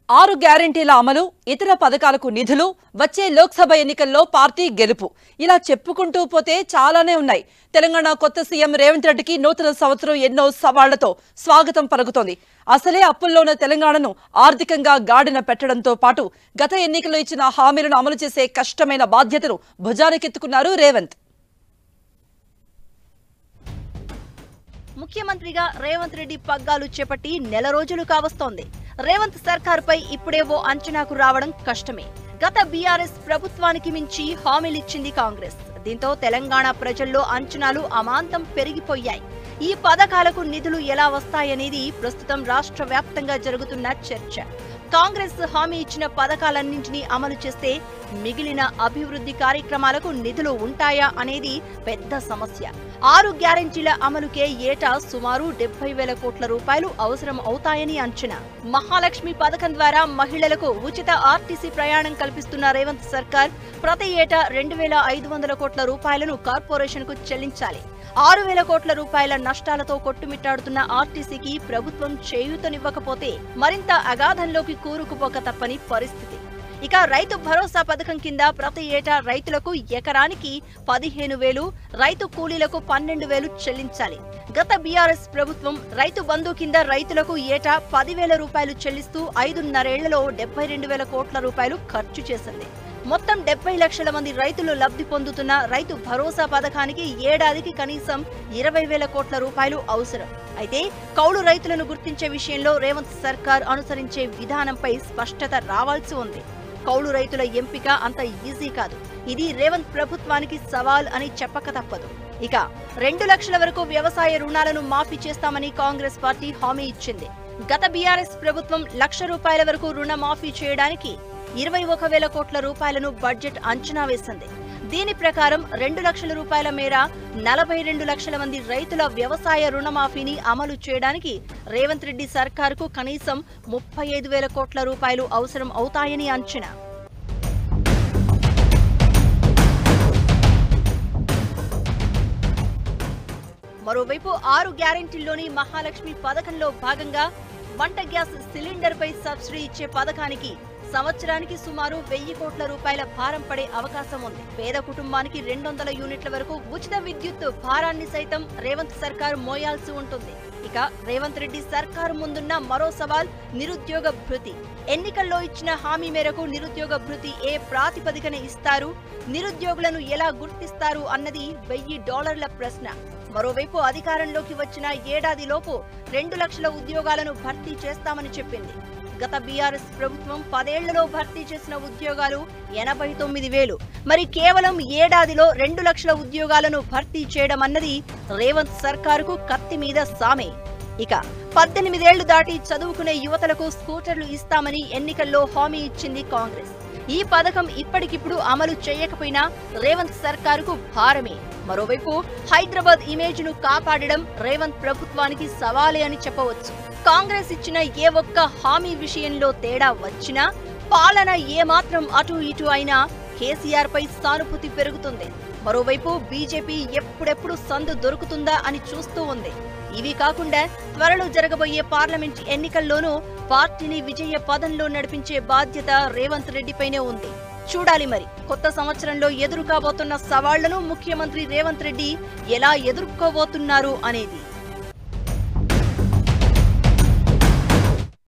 6 గ్యారెంటీల అమలు, ఇతర పథకాలకు నిధులు, వచ్చే లోక్సభ ఎన్నికల్లో పార్టీ గెలుపు ఇలా చెప్పుకుంటూ పోతే చాలానే ఉన్నాయి. తెలంగాణ కొత్త సీఎం రేవంత్ రెడ్డికి నూతన సంవత్సరం ఎన్నో సవాళ్లతో స్వాగతం పలుకుతోంది. అసలే అప్పుల్లోన తెలంగాణను ఆర్థికంగా గాడిన పెట్టడంతో పాటు గత ఎన్నికల్లో ఇచ్చిన హామీలను అమలు చేసే కష్టమైన బాధ్యతను భుజానికెత్తుకున్నారు రేవంత్. ముఖ్యమంత్రిగా రేవంత్ రెడ్డి పగ్గాలు చేపట్టి నెల రోజులు కావస్తోంది. రేవంత్ సర్కార్పై ఇప్పుడేవో అంచనాకు రావడం కష్టమే. గత బీఆర్ఎస్ ప్రభుత్వానికి మించి హామీలిచ్చింది కాంగ్రెస్. దీంతో తెలంగాణ ప్రజల్లో అంచనాలు అమాంతం పెరిగిపోయాయి. ఈ పథకాలకు నిధులు ఎలా వస్తాయనేది ప్రస్తుతం రాష్ట్ర వ్యాప్తంగా జరుగుతున్న చర్చ. కాంగ్రెస్ హామీ ఇచ్చిన పథకాలన్నింటినీ అమలు చేస్తే మిగిలిన అభివృద్ధి కార్యక్రమాలకు నిధులు ఉంటాయా అనేది పెద్ద సమస్య. 6 గ్యారెంటీల అమలుకే ఏటా సుమారు 70,000 కోట్ల రూపాయలు అవసరం అవుతాయని అంచనా. మహాలక్ష్మి పథకం ద్వారా మహిళలకు ఉచిత ఆర్టీసీ ప్రయాణం కల్పిస్తున్న రేవంత్ సర్కార్ ప్రతి ఏటా 2,500 కోట్ల రూపాయలను కార్పొరేషన్ కు చెల్లించాలి. 6,000 కోట్ల రూపాయల నష్టాలతో కొట్టుమిట్టాడుతున్న ఆర్టీసీకి ప్రభుత్వం చేయూతనివ్వకపోతే మరింత అగాధంలోకి కూరుకుపోక తప్పని పరిస్థితి. ఇక రైతు భరోసా పథకం కింద ప్రతి ఏటా రైతులకు ఎకరానికి 15,000, రైతు కూలీలకు 12,000 చెల్లించాలి. గత బీఆర్ఎస్ ప్రభుత్వం రైతు బంధు కింద రైతులకు ఏటా 10,000 రూపాయలు చెల్లిస్తూ 5.5 ఏళ్లలో 72,000 కోట్ల రూపాయలు ఖర్చు చేసింది. మొత్తం 70 లక్షల మంది రైతులు లబ్ధి పొందుతున్న రైతు భరోసా పథకానికి ఏడాదికి కనీసం 20,000 కోట్ల రూపాయలు అవసరం. అయితే కౌలు రైతులను గుర్తించే విషయంలో రేవంత్ సర్కార్ అనుసరించే విధానంపై స్పష్టత రావాల్సి ఉంది. కౌలు రైతుల ఎంపిక అంత ఈజీ కాదు. ఇది రేవంత్ ప్రభుత్వానికి సవాల్ అని చెప్పక తప్పదు. ఇక 2 లక్షల వరకు వ్యవసాయ రుణాలను మాఫీ చేస్తామని కాంగ్రెస్ పార్టీ హామీ ఇచ్చింది. గత బీఆర్ఎస్ ప్రభుత్వం 1,00,000 రూపాయల వరకు రుణ మాఫీ చేయడానికి 21,000 కోట్ల రూపాయలను బడ్జెట్ అంచనా వేసింది. దీని ప్రకారం 2 లక్షల రూపాయల మేర 42 లక్షల మంది రైతుల వ్యవసాయ రుణమాఫీని అమలు చేయడానికి రేవంత్ రెడ్డి సర్కారుకు కనీసం 35,000 కోట్ల రూపాయలు అవసరం అవుతాయని అంచనా. మరోవైపు 6 గ్యారెంటీల్లోని మహాలక్ష్మి పథకంలో భాగంగా వంట గ్యాస్ సిలిండర్ పై సబ్సిడీ ఇచ్చే పథకానికి సంవత్సరానికి సుమారు 1,000 కోట్ల రూపాయల భారం పడే అవకాశం ఉంది. పేద కుటుంబానికి 200 యూనిట్ల వరకు ఉచిత విద్యుత్ భారాన్ని సైతం రేవంత్ సర్కారు మోయాల్సి ఉంటుంది. ఇక రేవంత్ రెడ్డి సర్కారు ముందున్న మరో సవాల్ నిరుద్యోగ భృతి. ఎన్నికల్లో ఇచ్చిన హామీ మేరకు నిరుద్యోగ భృతి ఏ ప్రాతిపదికన ఇస్తారు, నిరుద్యోగులను ఎలా గుర్తిస్తారు అన్నది $1,000 ప్రశ్న. మరోవైపు అధికారంలోకి వచ్చిన ఏడాదిలోపు 2 లక్షల ఉద్యోగాలను భర్తీ చేస్తామని చెప్పింది. గత బీఆర్ఎస్ ప్రభుత్వం 10 ఏళ్లలో భర్తీ చేసిన ఉద్యోగాలు 89,000. మరి కేవలం ఏడాదిలో 2 లక్షల ఉద్యోగాలను భర్తీ చేయడం అన్నది రేవంత్ సర్కారుకు కత్తి మీద సామే. ఇక 18 ఏళ్లు దాటి చదువుకునే యువతలకు స్కూటర్లు ఇస్తామని ఎన్నికల్లో హామీ ఇచ్చింది కాంగ్రెస్. ఈ పథకం ఇప్పటికిప్పుడు అమలు చేయకపోయినా రేవంత్ సర్కారుకు భారమే. మరోవైపు హైదరాబాద్ ఇమేజ్ ను కాపాడడం రేవంత్ ప్రభుత్వానికి సవాలే అని చెప్పవచ్చు. కాంగ్రెస్ ఇచ్చిన ఏ ఒక్క హామీ విషయంలో తేడా వచ్చినా, పాలన ఏమాత్రం అటు ఇటు అయినా కేసీఆర్ పై సానుభూతి పెరుగుతుంది. మరోవైపు బీజేపీ ఎప్పుడెప్పుడు సందు దొరుకుతుందా అని చూస్తూ ఉంది. ఇవి కాకుండా త్వరలో జరగబోయే పార్లమెంట్ ఎన్నికల్లోనూ పార్టీని విజయ పదంలో నడిపించే బాధ్యత రేవంత్ రెడ్డిపైనే ఉంది. చూడాలి మరి కొత్త సంవత్సరంలో ఎదురు కాబోతున్న సవాళ్లను ముఖ్యమంత్రి రేవంత్ రెడ్డి ఎలా ఎదుర్కోబోతున్నారు అనేది.